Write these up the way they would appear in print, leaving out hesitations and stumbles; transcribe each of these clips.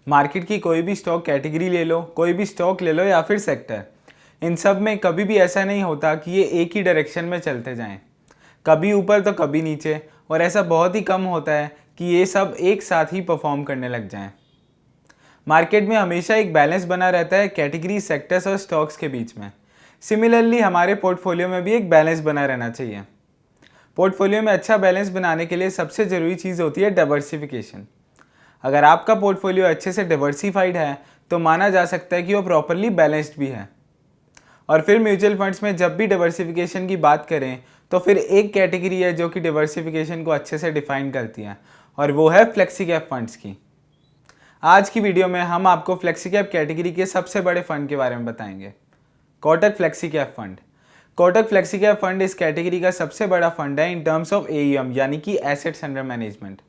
Market की कोई भी स्टॉक कैटेगरी ले लो, कोई भी स्टॉक ले लो या फिर सेक्टर, इन सब में कभी भी ऐसा नहीं होता कि ये एक ही डायरेक्शन में चलते जाएं। कभी ऊपर तो कभी नीचे, और ऐसा बहुत ही कम होता है कि ये सब एक साथ ही परफॉर्म करने लग जाएं। मार्केट में हमेशा एक बैलेंस बना रहता है कैटेगरी, सेक्टर्स और स्टॉक्स के बीच में। सिमिलरली हमारे पोर्टफोलियो में भी एक बैलेंस बना रहना चाहिए। पोर्टफोलियो में अच्छा बैलेंस बनाने के लिए सबसे ज़रूरी चीज़ होती है डाइवर्सिफिकेशन। अगर आपका पोर्टफोलियो अच्छे से डाइवर्सिफाइड है तो माना जा सकता है कि वो प्रॉपरली बैलेंस्ड भी है। और फिर म्यूचुअल फंड्स में जब भी डाइवर्सिफिकेशन की बात करें तो फिर एक कैटेगरी है जो कि डाइवर्सिफिकेशन को अच्छे से डिफाइन करती है, और वो है फ्लेक्सी कैप फंड्स की। आज की वीडियो में हम आपको फ्लेक्सी कैप कैटेगरी के सबसे बड़े फंड के बारे में बताएंगे, Kotak flexi cap fund. Kotak flexi cap fund इस कैटेगरी का सबसे बड़ा फंड है इन टर्म्स ऑफ AUM, यानी कि एसेट्स अंडर मैनेजमेंट।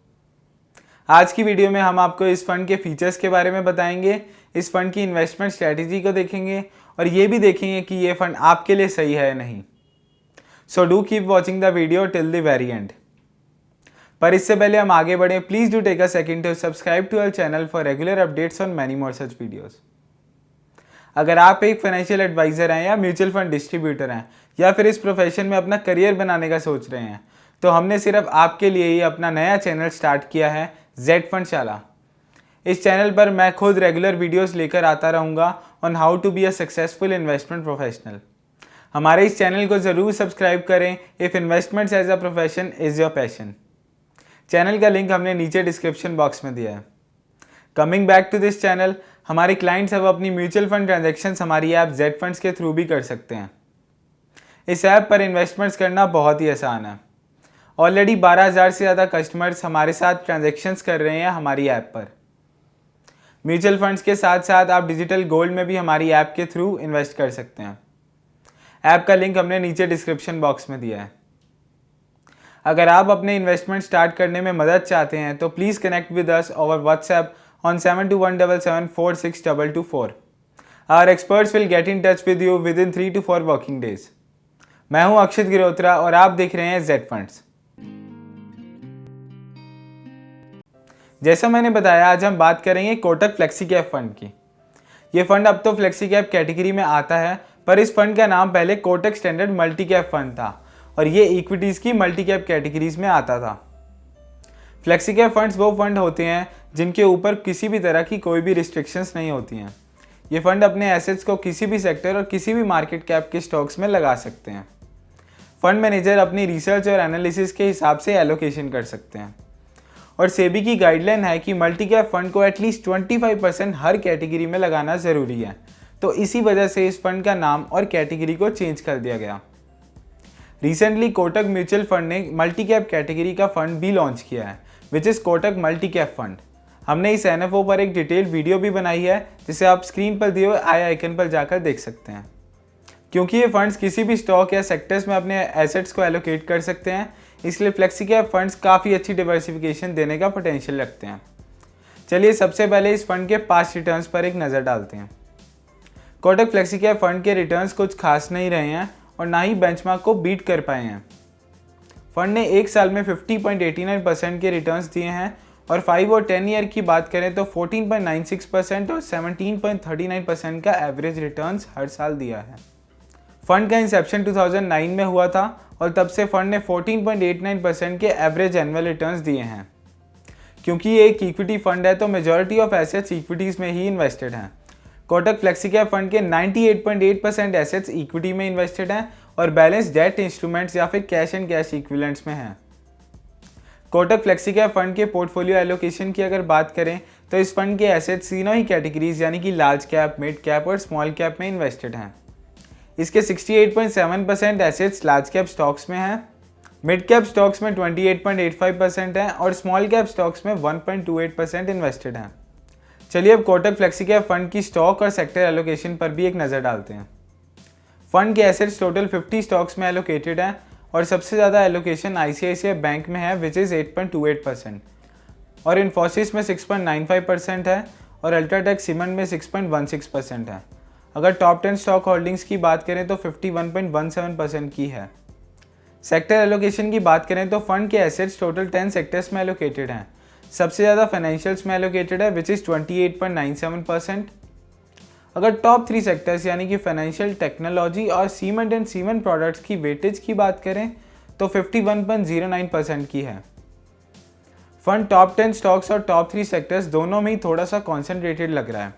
आज की वीडियो में हम आपको इस फंड के फीचर्स के बारे में बताएंगे, इस फंड की इन्वेस्टमेंट स्ट्रैटेजी को देखेंगे और ये भी देखेंगे कि ये फंड आपके लिए सही है या नहीं। So do keep watching the video till the very end. पर इससे पहले हम आगे बढ़े, please do take a second to subscribe to our channel for regular updates on many more such videos. अगर आप एक फाइनेंशियल एडवाइजर हैं या म्यूचुअल फंड डिस्ट्रीब्यूटर हैं या फिर इस प्रोफेशन में अपना करियर बनाने का सोच रहे हैं, तो हमने सिर्फ आपके लिए ही अपना नया चैनल स्टार्ट किया है, जेड फंडशाला। इस चैनल पर मैं खुद रेगुलर वीडियोस लेकर आता रहूँगा on how to be a successful investment professional. हमारे इस चैनल को ज़रूर सब्सक्राइब करें if investments as a profession is your passion. Channel का लिंक हमने नीचे डिस्क्रिप्शन बॉक्स में दिया है। Coming back to this channel, हमारे क्लाइंट्स अब अपनी म्यूचुअल फंड ट्रांजैक्शंस हमारी ऐप जेड फंड्स के थ्रू भी कर सकते हैं। इस ऐप पर इन्वेस्टमेंट्स करना बहुत ही आसान है। ऑलरेडी 12,000 से ज़्यादा कस्टमर्स हमारे साथ ट्रांजैक्शंस कर रहे हैं हमारी ऐप पर। म्यूचुअल फंड्स के साथ साथ आप डिजिटल गोल्ड में भी हमारी ऐप के थ्रू इन्वेस्ट कर सकते हैं। ऐप का लिंक हमने नीचे डिस्क्रिप्शन बॉक्स में दिया है। अगर आप अपने इन्वेस्टमेंट स्टार्ट करने में मदद चाहते हैं तो please connect with us over WhatsApp on 7217746224। Our experts will get in touch with you within 3 to 4 working days. मैं हूं अक्षित गिरोत्रा और आप देख रहे हैं जेड फंड्स। जैसा मैंने बताया, आज हम बात करेंगे कोटक फ्लेक्सी कैप फंड की। ये फंड अब तो फ्लेक्सी कैप कैटेगरी में आता है, पर इस फंड का नाम पहले Kotak standard multi cap fund था और ये इक्विटीज़ की मल्टी कैप कैटेगरीज में आता था। फ्लेक्सी कैप फंड्स वो फंड होते हैं जिनके ऊपर किसी भी तरह की कोई भी रिस्ट्रिक्शंस नहीं होती हैं। ये फंड अपने एसेट्स को किसी भी सेक्टर और किसी भी मार्केट कैप के स्टॉक्स में लगा सकते हैं। फंड मैनेजर अपनी रिसर्च और एनालिसिस के हिसाब से एलोकेशन कर सकते हैं, और सेबी की गाइडलाइन है कि मल्टी कैप फंड को एटलीस्ट 25% हर कैटेगरी में लगाना ज़रूरी है। तो इसी वजह से इस फंड का नाम और कैटेगरी को चेंज कर दिया गया। रिसेंटली कोटक म्यूचुअल फंड ने मल्टी कैप कैटेगरी का फंड भी लॉन्च किया है, which is Kotak multi cap fund. हमने इस NFO पर एक डिटेल्ड वीडियो भी बनाई है, जिसे आप स्क्रीन पर दिए हुए आई आइकन पर जाकर देख सकते हैं। क्योंकि ये फंड्स किसी भी स्टॉक या सेक्टर्स में अपने एसेट्स को एलोकेट कर सकते हैं, इसलिए फ्लेक्सी कैप फंड्स काफ़ी अच्छी डाइवर्सिफिकेशन देने का पोटेंशियल रखते हैं। चलिए सबसे पहले इस फंड के पास्ट रिटर्न्स पर एक नज़र डालते हैं। कोटक फ्लेक्सी कैप फंड के रिटर्न्स कुछ खास नहीं रहे हैं और ना ही बेंचमार्क को बीट कर पाए हैं। फंड ने एक साल में 50.89% के रिटर्न्स दिए हैं और 5 और 10 ईयर की बात करें तो 14.96% और 17.39% का एवरेज रिटर्न्स हर साल दिया है। फंड का इंसेप्शन 2009 में हुआ था और तब से फंड ने 14.89% के एवरेज एनुअल रिटर्न्स दिए हैं। क्योंकि ये एक इक्विटी फंड है तो मेजॉरिटी ऑफ एसेट्स इक्विटीज़ में ही इन्वेस्टेड हैं। कोटक फ्लेक्सी कैप फंड के 98.8% एसेट्स इक्विटी में इन्वेस्टेड हैं और बैलेंस डेट इंस्ट्रूमेंट्स या फिर कैश एंड कैश इक्विवेलेंट्स में हैं। कोटक फ्लेक्सी कैप फंड के पोर्टफोलियो एलोकेशन की अगर बात करें तो इस फंड के एसेट्स तीनों ही कैटेगरीज यानी कि लार्ज कैप, मिड कैप और स्मॉल कैप में इन्वेस्टेड हैं। इसके 68.7% एसेट्स लार्ज कैप स्टॉक्स में हैं, मिड कैप स्टॉक्स में 28.85% हैं और स्मॉल कैप स्टॉक्स में 1.28% इन्वेस्टेड हैं। चलिए अब कोटक फ्लेक्सी कैप फंड की स्टॉक और सेक्टर एलोकेशन पर भी एक नज़र डालते हैं। फंड के एसेट्स टोटल 50 स्टॉक्स में एलोकेटेड हैं और सबसे ज़्यादा एलोकेशन ICICI बैंक में है, विच इज़ 8.28%, और इन्फोसिस में 6.95% है और अल्ट्राटेक सीमेंट में 6.16% है। अगर टॉप 10 स्टॉक होल्डिंग्स की बात करें तो 51.17% की है। सेक्टर एलोकेशन की बात करें तो फंड के एसेट्स टोटल 10 सेक्टर्स में एलोकेटेड हैं, सबसे ज़्यादा फाइनेंशियल्स में एलोकेटेड है विच इज़ 28.97%। अगर टॉप 3 सेक्टर्स यानी कि फाइनेंशियल, टेक्नोलॉजी और सीमेंट एंड सीमेंट प्रोडक्ट्स की वेटेज की बात करें तो 51.09% की है। फंड टॉप 10 स्टॉक्स और टॉप 3 सेक्टर्स दोनों में ही थोड़ा सा कॉन्सेंट्रेटेड लग रहा है।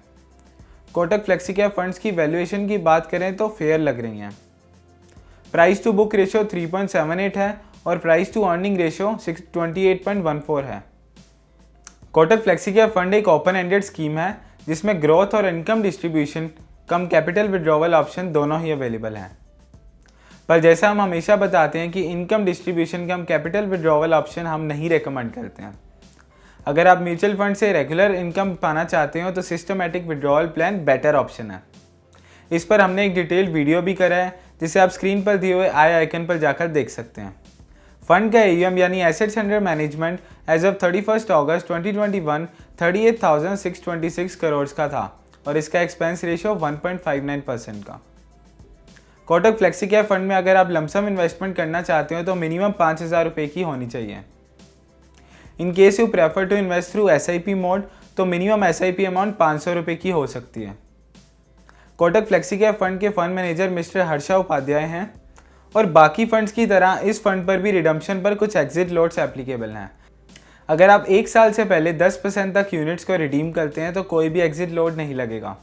कोटक फ्लेक्सी कैप फंड्स की वैल्यूएशन की बात करें तो फेयर लग रही हैं। प्राइस टू बुक रेशियो 3.78 है और प्राइस टू अर्निंग रेशियो 28.14 है। कोटक फ्लेक्सी कैप फंड एक ओपन एंडेड स्कीम है जिसमें ग्रोथ और इनकम डिस्ट्रीब्यूशन कम कैपिटल विड्रॉवल ऑप्शन दोनों ही अवेलेबल हैं। पर जैसा हम हमेशा बताते हैं कि इनकम डिस्ट्रीब्यूशन कम कैपिटल विड्रॉवल ऑप्शन हम नहीं रेकमेंड करते हैं। अगर आप म्यूचुअल फंड से रेगुलर इनकम पाना चाहते हो तो systematic withdrawal plan better option है। इस पर हमने एक डिटेल्ड वीडियो भी करा है जिसे आप स्क्रीन पर दिए हुए आई आइकन पर जाकर देख सकते हैं। फंड का AUM यानी assets under management as of 31 August 2021 38,626 crore का था और इसका एक्सपेंस रेशियो 1.59% का। कोटक फ्लेक्सी कैप फंड में अगर आप लमसम इन्वेस्टमेंट करना चाहते हो तो मिनिमम 5,000 रुपये की होनी चाहिए। In case you prefer to invest through SIP mode तो मिनिमम SIP अमाउंट 500 रुपये की हो सकती है। कोटक फ्लेक्सी कैप फंड के fund manager mister Harsha Upadhyay हैं और बाकी फंड्स की तरह इस फंड पर भी रिडम्पशन पर कुछ एग्जिट लॉट्स एप्लीकेबल हैं। अगर आप 1 साल से पहले 10% तक यूनिट्स को रिडीम करते हैं तो कोई भी एग्जिट लॉट नहीं लगेगा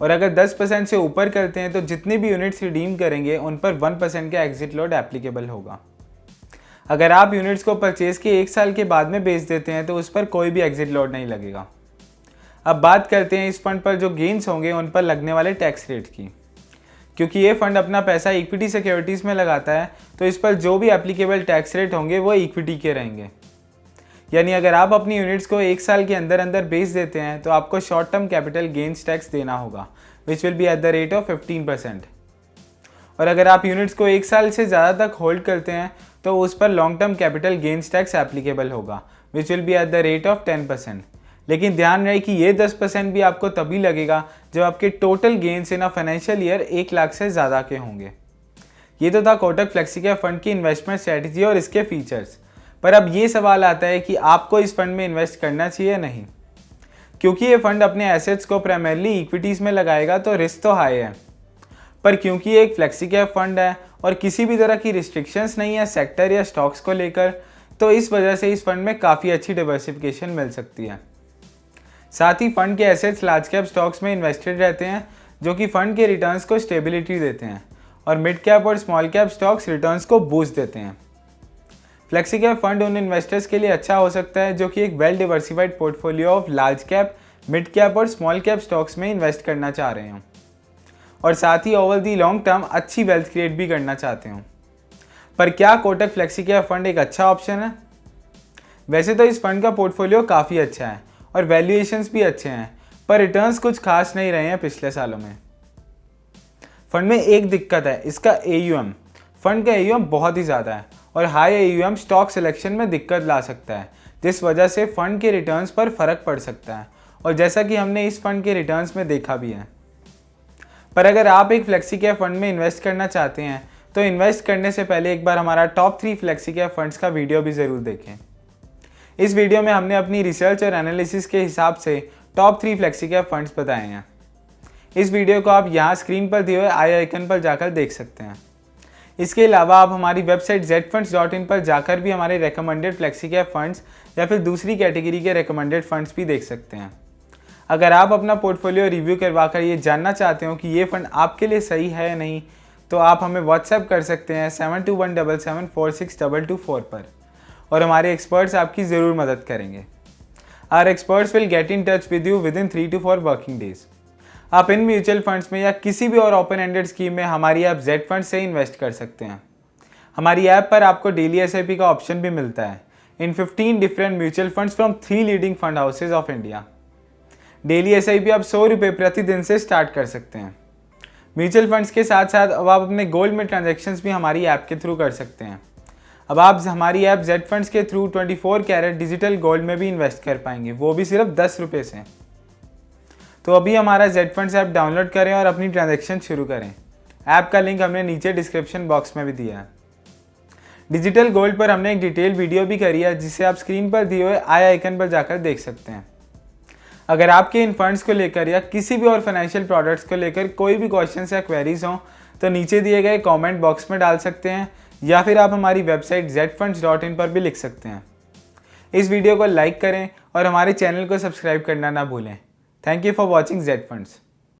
और अगर 10% से ऊपर करते हैं तो जितनी भी यूनिट्स रिडीम करेंगे उन पर 1% का एग्जिट लॉट एप्लीकेबल होगा। अगर आप यूनिट्स को परचेज के 1 साल के बाद में बेच देते हैं तो उस पर कोई भी एग्जिट लॉट नहीं लगेगा। अब बात करते हैं इस फंड पर जो गेन्स होंगे उन पर लगने वाले टैक्स रेट की। क्योंकि ये फंड अपना पैसा इक्विटी सिक्योरिटीज़ में लगाता है तो इस पर जो भी एप्लीकेबल टैक्स रेट होंगे वो इक्विटी के रहेंगे। यानी अगर आप अपनी यूनिट्स को 1 साल के अंदर अंदर बेच देते हैं तो आपको short term capital gains tax देना होगा which will be at the rate of 15%। और अगर आप यूनिट्स को 1 साल से ज़्यादा तक होल्ड करते हैं तो उस पर long term capital gains tax applicable होगा which will be at the rate of 10%। लेकिन ध्यान रहे कि ये 10% भी आपको तभी लगेगा जब आपके total gains in a financial year 1 lakh से ज़्यादा के होंगे। ये तो था कोटक फ्लेक्सी कैप फंड की इन्वेस्टमेंट स्ट्रेटजी और इसके फीचर्स। पर अब ये सवाल आता है कि आपको इस फंड में इन्वेस्ट करना चाहिए या नहीं। क्योंकि ये फंड अपने एसेट्स को प्राइमरली इक्विटीज़ में लगाएगा तो रिस्क तो हाई है, पर क्योंकि ये एक फ्लेक्सी कैप फंड है और किसी भी तरह की रिस्ट्रिक्शंस नहीं है सेक्टर या स्टॉक्स को लेकर, तो इस वजह से इस फंड में काफ़ी अच्छी डिवर्सिफिकेशन मिल सकती है। साथ ही फंड के एसेट्स लार्ज कैप स्टॉक्स में इन्वेस्टेड रहते हैं जो कि फंड के रिटर्न्स को स्टेबिलिटी देते हैं और मिड कैप और स्मॉल कैप स्टॉक्स रिटर्न्स को बूस्ट देते हैं। फ्लेक्सी कैप फंड उन इन्वेस्टर्स के लिए अच्छा हो सकता है जो कि एक well diversified portfolio of large cap, mid cap और स्मॉल कैप स्टॉक्स में इन्वेस्ट करना चाह रहे हों और साथ ही ओवर दी लॉन्ग टर्म अच्छी वेल्थ क्रिएट भी करना चाहते हों। पर क्या कोटक फ्लेक्सी कैप फंड एक अच्छा ऑप्शन है? वैसे तो इस फंड का पोर्टफोलियो काफ़ी अच्छा है और वैल्यूएशंस भी अच्छे हैं, पर रिटर्न्स कुछ खास नहीं रहे हैं पिछले सालों में। फंड में एक दिक्कत है, इसका AUM। फंड का AUM बहुत ही ज़्यादा है और हाई AUM स्टॉक सिलेक्शन में दिक्कत ला सकता है, जिस वजह से फंड के रिटर्न्स पर फ़र्क पड़ सकता है और जैसा कि हमने इस फंड के रिटर्न्स में देखा भी है। पर अगर आप एक फ्लेक्सी कैप फंड में इन्वेस्ट करना चाहते हैं तो इन्वेस्ट करने से पहले एक बार हमारा टॉप 3 फ्लेक्सी कैप फंड्स का वीडियो भी ज़रूर देखें। इस वीडियो में हमने अपनी रिसर्च और एनालिसिस के हिसाब से टॉप 3 फ्लेक्सी कैप फंड्स बताए हैं। इस वीडियो को आप यहाँ स्क्रीन पर दिए हुए आई आइकन पर जाकर देख सकते हैं। इसके अलावा आप हमारी वेबसाइट zfunds.in पर जाकर भी हमारे रेकमेंडेड फ्लेक्सी कैप फंड्स या फिर दूसरी कैटेगरी के रेकमेंडेड फंड्स भी देख सकते हैं। अगर आप अपना पोर्टफोलियो रिव्यू करवाकर ये जानना चाहते हो कि ये फंड आपके लिए सही है या नहीं, तो आप हमें व्हाट्सएप कर सकते हैं 7217746224 पर और हमारे एक्सपर्ट्स आपकी ज़रूर मदद करेंगे। Our experts will get in touch with you within 3 to 4 working days. आप इन म्यूचुअल फंड्स में या किसी भी और ओपन एंडेड स्कीम में हमारी ऐप जेड फंड से इन्वेस्ट कर सकते हैं। हमारी ऐप पर आपको डेली SIP का ऑप्शन भी मिलता है इन 15 different mutual funds from 3 leading fund houses of India. Daily SIP आप 100 रुपये प्रतिदिन से स्टार्ट कर सकते हैं। म्यूचुअल फंड्स के साथ साथ अब आप अपने गोल्ड में ट्रांजैक्शंस भी हमारी ऐप के थ्रू कर सकते हैं। अब आप हमारी ऐप जेड फंड्स के थ्रू 24 कैरेट डिजिटल गोल्ड में भी इन्वेस्ट कर पाएंगे, वो भी सिर्फ 10 रुपये से। तो अभी हमारा जेड फंड्स ऐप डाउनलोड करें और अपनी ट्रांजैक्शन शुरू करें। ऐप का लिंक हमने नीचे डिस्क्रिप्शन बॉक्स में भी दिया है। डिजिटल गोल्ड पर हमने एक डिटेल वीडियो भी करी है, जिसे आप स्क्रीन पर दिए हुए आई आइकन पर जाकर देख सकते हैं। अगर आपके इन फंड्स को लेकर या किसी भी और फाइनेंशियल प्रोडक्ट्स को लेकर कोई भी क्वेश्चंस या क्वेरीज हों तो नीचे दिए गए कमेंट बॉक्स में डाल सकते हैं, या फिर आप हमारी वेबसाइट zfunds.in पर भी लिख सकते हैं। इस वीडियो को लाइक करें और हमारे चैनल को सब्सक्राइब करना ना भूलें। Thank you for watching Z Funds।